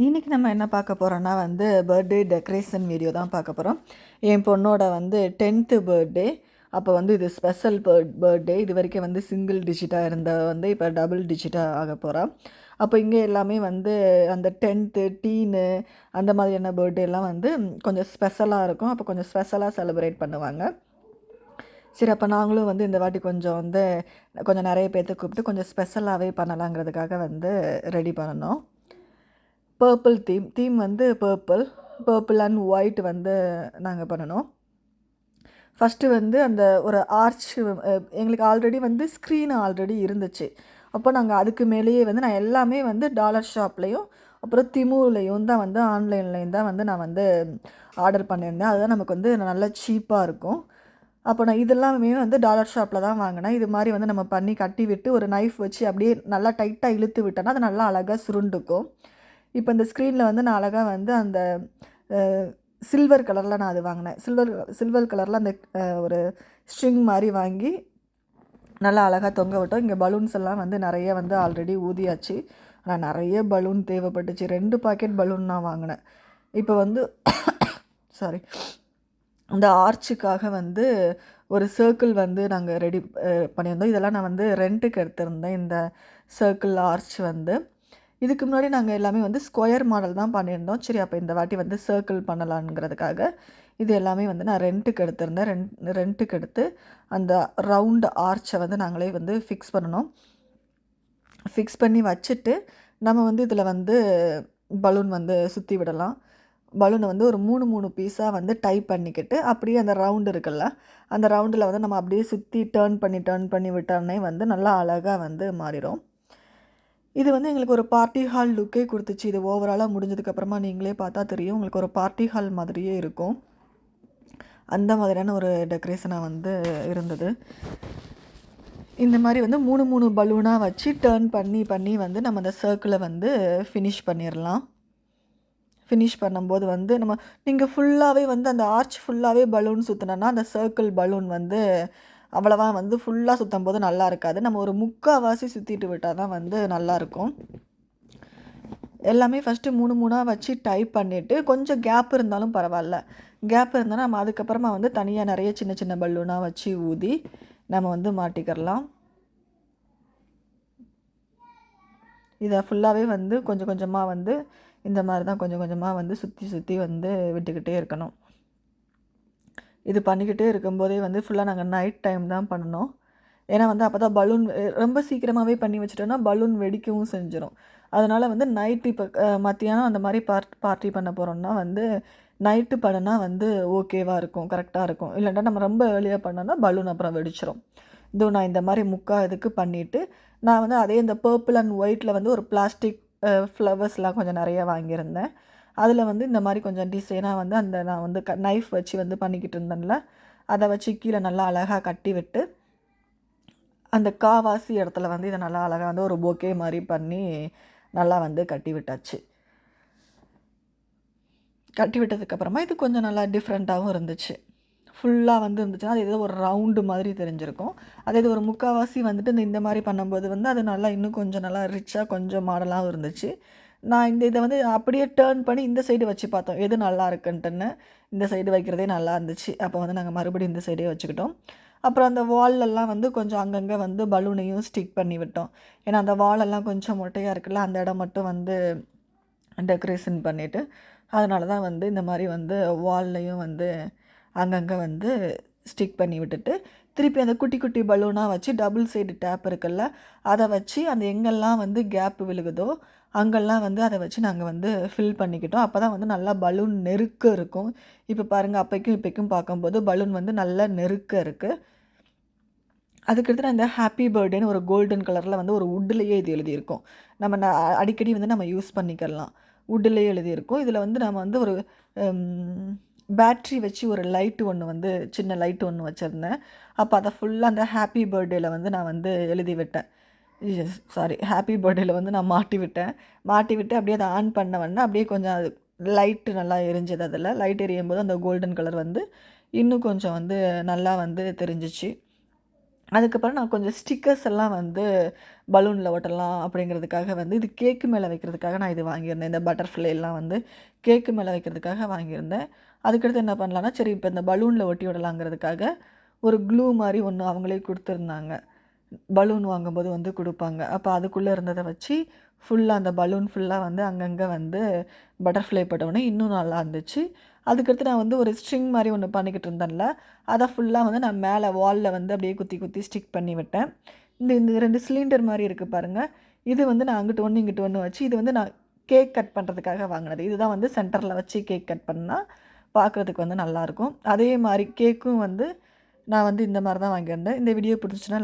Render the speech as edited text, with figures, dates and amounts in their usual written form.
இன்றைக்கி நம்ம என்ன பார்க்க போகிறோன்னா வந்து பர்த்டே டெக்கரேஷன் வீடியோ தான் பார்க்க போகிறோம். என் பொண்ணோட வந்து 10th பர்த்டே. அப்போ வந்து இது ஸ்பெஷல் பர்த்டே. இது வரைக்கும் வந்து சிங்கிள் டிஜிட்டாக இருந்த வந்து இப்போ டபுள் டிஜிட்டாக ஆக போகிறா. அப்போ இங்கே எல்லாமே வந்து அந்த 10th டீனு அந்த மாதிரியான பர்த்டேலாம் வந்து கொஞ்சம் ஸ்பெஷலாக இருக்கும். அப்போ கொஞ்சம் ஸ்பெஷலாக செலிப்ரேட் பண்ணுவாங்க. சரி, அப்போ நாங்களும் வந்து இந்த வாட்டி கொஞ்சம் வந்து கொஞ்சம் நிறைய பேர்த்த கூப்பிட்டு கொஞ்சம் ஸ்பெஷலாகவே பண்ணலாங்கிறதுக்காக வந்து ரெடி பண்ணணும். பர்பிள் தீம் வந்து பர்பிள் அண்ட் ஒயிட் வந்து நாங்கள் பண்ணணும். ஃபஸ்ட்டு வந்து அந்த ஒரு ஆர்ச் எங்களுக்கு ஆல்ரெடி வந்து ஸ்க்ரீன் ஆல்ரெடி இருந்துச்சு. அப்போ நாங்கள் அதுக்கு மேலேயே வந்து நான் எல்லாமே வந்து டாலர் ஷாப்லேயும் அப்புறம் திமுலையும் தான் வந்து ஆன்லைன்லேயும் தான் வந்து நான் வந்து ஆர்டர் பண்ணியிருந்தேன். அதுதான் நமக்கு வந்து நல்லா சீப்பாக இருக்கும். அப்போ நான் இதெல்லாமே வந்து டாலர் ஷாப்பில் தான் வாங்கினேன். இது மாதிரி வந்து நம்ம பண்ணி கட்டி விட்டு ஒரு நைஃப் வச்சு அப்படியே நல்லா டைட்டாக இழுத்து விட்டோன்னா அது நல்லா அழகாக சுருண்டுக்கும். இப்போ இந்த ஸ்க்ரீனில் வந்து நான் அழகாக வந்து அந்த சில்வர் கலரில் நான் அது வாங்கினேன். சில்வர் கலரில் அந்த ஒரு ஸ்ட்ரிங் மாதிரி வாங்கி நல்லா அழகாக தொங்க விட்டோம். இங்கே பலூன்ஸ் எல்லாம் வந்து நிறைய வந்து ஆல்ரெடி ஊதியாச்சு. ஆனால் நிறைய பலூன் தேவைப்பட்டுச்சு. 2 பாக்கெட் பலூன் நான் வாங்கினேன். இப்போ வந்து சாரி, இந்த ஆர்ச்சுக்காக வந்து ஒரு சர்க்கிள் வந்து நாங்கள் ரெடி பண்ணியிருந்தோம். இதெல்லாம் நான் வந்து ரெண்ட்டுக்கு எடுத்திருந்தேன். இந்த சர்க்கிள் ஆர்ச் வந்து இதுக்கு முன்னாடி நாங்கள் எல்லாமே வந்து ஸ்கொயர் மாடல் தான் பண்ணியிருந்தோம். சரி, அப்போ இந்த வாட்டி வந்து சர்க்கிள் பண்ணலாங்கிறதுக்காக இது எல்லாமே வந்து நான் ரெண்ட்டுக்கு எடுத்திருந்தேன். ரெண்ட்டுக்கு எடுத்து அந்த ரவுண்டு ஆர்ச்சை வந்து நாங்களே வந்து ஃபிக்ஸ் பண்ணணும். ஃபிக்ஸ் பண்ணி வச்சுட்டு நம்ம வந்து இதில் வந்து பலூன் வந்து சுற்றி விடலாம். பலூனை வந்து ஒரு 3 பீஸாக வந்து டைப் பண்ணிக்கிட்டு அப்படியே அந்த ரவுண்டு இருக்குல்ல, அந்த ரவுண்டில் வந்து நம்ம அப்படியே சுற்றி டேர்ன் பண்ணி விட்டோன்னே வந்து நல்லா அழகாக வந்து மாறிடும். இது வந்து எங்களுக்கு ஒரு பார்ட்டி ஹால் லுக்கே கொடுத்துச்சு. இது ஓவராலாக முடிஞ்சதுக்கப்புறமா நீங்களே பார்த்தா தெரியும். உங்களுக்கு ஒரு பார்ட்டி ஹால் மாதிரியே இருக்கும். அந்த மாதிரியான ஒரு டெக்கரேஷனாக வந்து இருந்தது. இந்த மாதிரி வந்து 3 பலூனாக வச்சு டேர்ன் பண்ணி வந்து நம்ம அந்த சர்க்கிளை வந்து ஃபினிஷ் பண்ணிடலாம். ஃபினிஷ் பண்ணும்போது வந்து நீங்கள் ஃபுல்லாகவே வந்து அந்த ஆர்ச் ஃபுல்லாகவே பலூன் சுற்றினோன்னா அந்த சர்க்கிள் பலூன் வந்து அவ்வளவா வந்து ஃபுல்லாக சுற்றும் போது நல்லா இருக்காது. நம்ம ஒரு 3/4 சுற்றிட்டு விட்டால் தான் வந்து நல்லாயிருக்கும். எல்லாமே ஃபஸ்ட்டு 3 வச்சு டைப் பண்ணிவிட்டு கொஞ்சம் கேப் இருந்தாலும் பரவாயில்ல. கேப் இருந்தால் நம்ம அதுக்கப்புறமா வந்து தனியாக நிறைய சின்ன பலூனாக வச்சு ஊதி நம்ம வந்து மாட்டிக்கிறலாம். இதை ஃபுல்லாகவே வந்து கொஞ்சமாக வந்து இந்த மாதிரி தான் கொஞ்சமாக வந்து சுற்றி வந்து விட்டுக்கிட்டே இருக்கணும். இது பண்ணிக்கிட்டே இருக்கும்போதே வந்து ஃபுல்லாக நாங்கள் நைட் டைம் தான் பண்ணணும். ஏன்னா வந்து அப்போ தான் பலூன் ரொம்ப சீக்கிரமாகவே பண்ணி வச்சுட்டோன்னா பலூன் வெடிக்கவும் செஞ்சிடும். அதனால் வந்து நைட்டு இப்போ மத்தியானம் அந்த மாதிரி பார்ட்டி பண்ண போகிறோம்னா வந்து நைட்டு பண்ணினா வந்து ஓகேவாக இருக்கும், கரெக்டாக இருக்கும். இல்லைன்னா நம்ம ரொம்ப ஏர்லியாக பண்ணோன்னா பலூன் அப்புறம் வெடிச்சிடும். இதோ நான் இந்த மாதிரி இதுக்கு பண்ணிவிட்டு நான் வந்து அதே இந்த பர்பிள் அண்ட் ஒயிட்டில் வந்து ஒரு பிளாஸ்டிக் ஃப்ளவர்ஸ்லாம் கொஞ்சம் நிறையா வாங்கியிருந்தேன். அதில் வந்து இந்த மாதிரி கொஞ்சம் டிசைனாக வந்து அந்த நான் வந்து நைஃப் வச்சு வந்து பண்ணிக்கிட்டு இருந்தேன்ல, அதை வச்சு கீழே நல்லா அழகாக கட்டி விட்டு அந்த காவாசி இடத்துல வந்து இதை நல்லா அழகாக வந்து ஒரு பொக்கே மாதிரி பண்ணி நல்லா வந்து கட்டி விட்டாச்சு. கட்டி விட்டதுக்கப்புறமா இது கொஞ்சம் நல்லா டிஃப்ரெண்ட்டாகவும் இருந்துச்சு. ஃபுல்லாக வந்து இருந்துச்சுன்னா அது ஏதோ ஒரு ரவுண்டு மாதிரி தெரிஞ்சிருக்கும். அதே இது ஒரு 3/4 வந்துட்டு இந்த மாதிரி பண்ணும்போது வந்து அது நல்லா இன்னும் கொஞ்சம் நல்லா ரிச்சாக கொஞ்சம் மாடலாகவும் இருந்துச்சு. நான் இதை வந்து அப்படியே டேர்ன் பண்ணி இந்த சைடு வச்சு பார்த்தோம் எது நல்லா இருக்குன்ட்டுன்னு. இந்த சைடு வைக்கிறதே நல்லா இருந்துச்சு. அப்போ வந்து நாங்கள் மறுபடியும் இந்த சைடே வச்சுக்கிட்டோம். அப்புறம் அந்த வால்லெல்லாம் வந்து கொஞ்சம் அங்கங்கே வந்து பலூனையும் ஸ்டிக் பண்ணி விட்டோம். ஏன்னா அந்த வாலெல்லாம் கொஞ்சம் மொட்டையாக இருக்குல்ல, அந்த இடம் மட்டும் வந்து டெக்கரேஷன் பண்ணிவிட்டு அதனால தான் வந்து இந்த மாதிரி வந்து வால்லையும் வந்து அங்கங்கே வந்து ஸ்டிக் பண்ணி விட்டுட்டு திருப்பி அந்த குட்டி பலூனாக வச்சு டபுள் சைடு டேப் இருக்குல்ல, அதை வச்சு அந்த எங்கெல்லாம் வந்து கேப் விழுகுதோ அங்கெல்லாம் வந்து அதை வச்சு நாங்கள் வந்து ஃபில் பண்ணிக்கிட்டோம். அப்போ தான் வந்து நல்லா பலூன் நெருக்க இருக்கும். இப்போ பாருங்கள், அப்பைக்கும் இப்போக்கும் பார்க்கும்போது பலூன் வந்து நல்லா நெருக்க இருக்குது. அதுக்கடுத்து நான் இந்த ஹாப்பி பர்த்டேன்னு ஒரு கோல்டன் கலரில் வந்து ஒரு வுட்லேயே இது எழுதியிருக்கும். நம்ம அடிக்கடி வந்து நம்ம யூஸ் பண்ணிக்கலாம். வுட்லேயே எழுதியிருக்கும். இதில் வந்து நம்ம வந்து ஒரு பேட்ரி வச்சு ஒரு லைட்டு ஒன்று வந்து சின்ன லைட்டு ஒன்று வச்சுருந்தேன். அப்போ அதை ஃபுல்லாக அந்த ஹாப்பி பர்த்டேயில் வந்து நான் வந்து எழுதி விட்டேன். ஹாப்பி பர்த்டேயில் வந்து நான் மாட்டி விட்டு அப்படியே அதை ஆன் பண்ணவொடனே அப்படியே கொஞ்சம் அது லைட்டு நல்லா எரிஞ்சது. அதில் லைட் எரியும் போது அந்த கோல்டன் கலர் வந்து இன்னும் கொஞ்சம் வந்து நல்லா வந்து தெரிஞ்சிச்சு. அதுக்கப்புறம் நான் கொஞ்சம் ஸ்டிக்கர்ஸ் எல்லாம் வந்து பலூனில் ஒட்டலாம் அப்படிங்கிறதுக்காக வந்து இது கேக்கு மேலே வைக்கிறதுக்காக நான் இது வாங்கியிருந்தேன். இந்த பட்டர்ஃப்ளை எல்லாம் வந்து கேக்கு மேலே வைக்கிறதுக்காக வாங்கியிருந்தேன். அதுக்கடுத்து என்ன பண்ணலான்னா, சரி இப்போ இந்த பலூனில் ஒட்டி விடலாங்கிறதுக்காக ஒரு க்ளூ மாதிரி ஒன்று அவங்களே கொடுத்துருந்தாங்க. பலூன் வாங்கும்போது வந்து கொடுப்பாங்க. அப்போ அதுக்குள்ளே இருந்ததை வச்சு ஃபுல்லாக அந்த பலூன் ஃபுல்லாக வந்து அங்கங்கே வந்து பட்டர்ஃப்ளை போட்டவுடனே இன்னும் நல்லா இருந்துச்சு. அதுக்கடுத்து நான் வந்து ஒரு ஸ்ட்ரிங் மாதிரி ஒன்று பண்ணிக்கிட்டு இருந்தேன்ல, அதை ஃபுல்லாக வந்து நான் மேலே வாலில் வந்து அப்படியே குத்தி குத்தி ஸ்டிக் பண்ணி விட்டேன். இந்த இந்த 2 சிலிண்டர் மாதிரி இருக்குது பாருங்கள், இது வந்து நான் அங்கிட்டு ஒன்று இங்கிட்டு ஒன்று வச்சு இது வந்து நான் கேக் கட் பண்ணுறதுக்காக வாங்கினது. இதுதான் வந்து சென்டரில் வச்சு கேக் கட் பண்ணால் பார்க்குறதுக்கு வந்து நல்லாயிருக்கும். அதே மாதிரி கேக்கும் வந்து நான் வந்து இந்த மாதிரி தான் வாங்கியிருந்தேன். இந்த வீடியோ பிடிச்சுன்னா